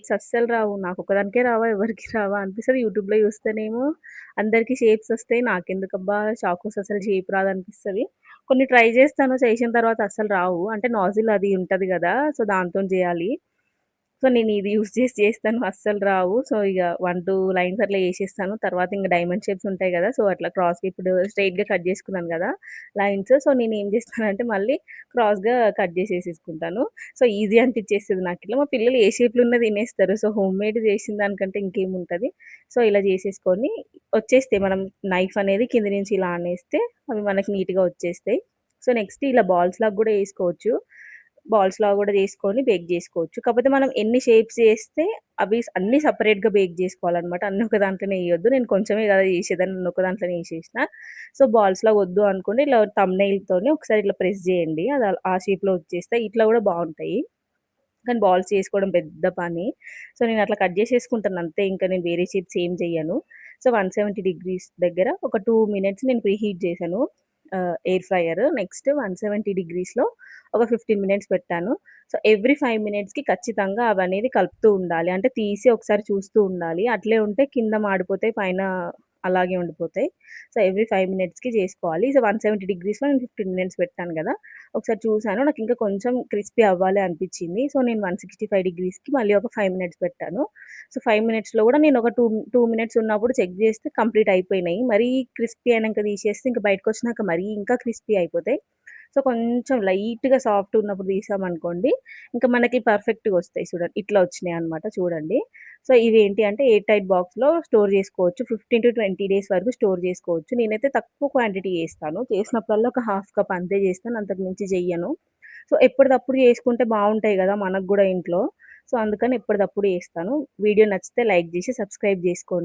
Shapes అస్సలు రావు. నాకొక్కదానికే రావా, ఎవరికీ రావా అనిపిస్తది. యూట్యూబ్‌లో చూస్తేనేమో అందరికి షేప్స్ వస్తాయి. నాకెందుకబ్బా చాకోస్ అసలు షేప్ రాదనిపిస్తది. కొన్ని ట్రై చేస్తాను. చేసిన తర్వాత అస్సలు రావు. అంటే నాజిల్ అది ఉంటది గదా! సో, దాంతోని జేయాలి. సో, నేను ఇది యూజ్ చేసి చేస్తాను. అస్సలు రావు. సో, ఇగ 1, 2 లైన్స్ అట్లా ఏసేస్తాను. తర్వాత ఇంక డైమండ్ షేప్స్ ఉంటాయి గదా! సో, అట్లా క్రాస్‌గా ఇప్పుడు స్ట్రెయిట్‌గా కట్ చేసుకున్నాను గదా! లైన్స్. సో, నేనేం చేస్తానంటే మళ్ళీ క్రాస్‌గా కట్ చేసేసేసుకుంటాను. సో, ఈజీ అనిపిచ్చేస్తది నాకిట్లా. మా పిల్లలు ఏ షేప్‌లో ఉన్నా తినేస్తారు. సో, హోమ్‌మేడ్ చేసిన దానికంటే ఇంకేముంటది. సో, ఇలా చేసేసుకొని వచ్చేస్తాయి. మనం నైఫ్ అనేది కింద నుంచి ఇలా అనేస్తే అవి మనకి నీట్‌గా వచ్చేస్తాయి. సో, నెక్స్ట్ ఇలా బాల్స్ లాగా గూడా ఏసుకోవచ్చు. బాల్స్ లాగా గూడా చేసుకొని బేక్ జేసుకోవచ్చు. కాపోతే మనం ఎన్ని షేప్స్ చేస్తే అవి అన్నీ సెపరేట్‌గా బేక్ జేసుకోవాలనమాట. అన్నీ ఒక దాంట్లోనే ఎయొద్దు. నేను కొంచెమే గదా చేసేదాన్ని. నేను ఒక దాంట్లోనే ఏసేసిన. సో, బాల్స్‌లాగా వద్దు అనుకుంటే ఇట్లా థంబ్‌నెయిల్‌తోని ఒకసారి ఇట్లా ప్రెస్ జేయండి. అది ఆ షేప్‌లో వచ్చేస్తాయి. ఇట్లా గూడా బావుంటాయి. కానీ బాల్స్ చేసుకోవడం పెద్ద పని. సో, నేను అట్లా కట్ జేసేసుకుంటాను అంతే. ఇంకా నేను వేరే షేప్స్ ఏం చెయ్యను. సో, 170 డిగ్రీస్ దగ్గర ఒక 2 మినిట్స్ నేను ప్రీహీట్ చేశాను. Air fryer. నెక్స్ట్ 170 డిగ్రీస్‌లో ఒక 15 మినిట్స్ పెట్టాను. సో, ఎవ్రీ 5 మినిట్స్‌కి ఖచ్చితంగా అవనేది కలుపుతూ ఉండాలి. అంటే తీసి ఒకసారి చూస్తూ ఉండాలి. అట్లే ఉంటే కింద మాడిపోతాయి. పైన అలాగే ఉండిపోతాయి. సో, ఎవ్రీ 5 మినిట్స్‌కి చేసుకోవాలి. సో, 170 డిగ్రీస్‌లో నేను 15 మినిట్స్ పెట్టాను గదా! ఒకసారి చూసాను. నాకింకా కొంచెం క్రిస్పీ అవ్వాలి అనిపిచ్చింది. సో, నేను 165 డిగ్రీస్‌కి మళ్ళీ ఒక 5 మినిట్స్ పెట్టాను. సో, 5 మినిట్స్‌లో గూడా నేను ఒక 2 మినిట్స్ ఉన్నప్పుడు చెక్ జేస్తే కంప్లీట్ అయిపోయినాయి. మరీ క్రిస్పీ అయినంక తీసేస్తే ఇంక బయటకొచ్చినాక మరీ ఇంకా క్రిస్పీ అయిపోతాయి. సో, కొంచెం లైట్‌గా సాఫ్ట్ ఉన్నప్పుడు తీసామనుకోండి, ఇంకా మనకి పర్ఫెక్ట్‌గొస్తాయి ఇట్లా వచ్చినాయన్నమాట చూడండి. సో, ఇవేంటి అంటే ఎయిర్ టైట్ బాక్స్‌లో స్టోర్ జేసుకోవచ్చు. 15-20 డేస్ వరకు స్టోర్ జేసుకోవచ్చు. నేనైతే తక్కువ క్వాంటిటీ చేస్తాను. చేసినప్పుడల్లా ఒక హాఫ్ కప్ అంతే చేస్తాను. అంతకు మించి చెయ్యను. సో, ఎప్పటిదప్పుడు చేసుకుంటే బావుంటాయి గదా! మనకు గూడా ఇంట్లో. సో, అందుకని ఎప్పటిదప్పుడు చేస్తాను. వీడియో నచ్చితే లైక్ జేసి సబ్స్క్రైబ్ జేసుకోండి.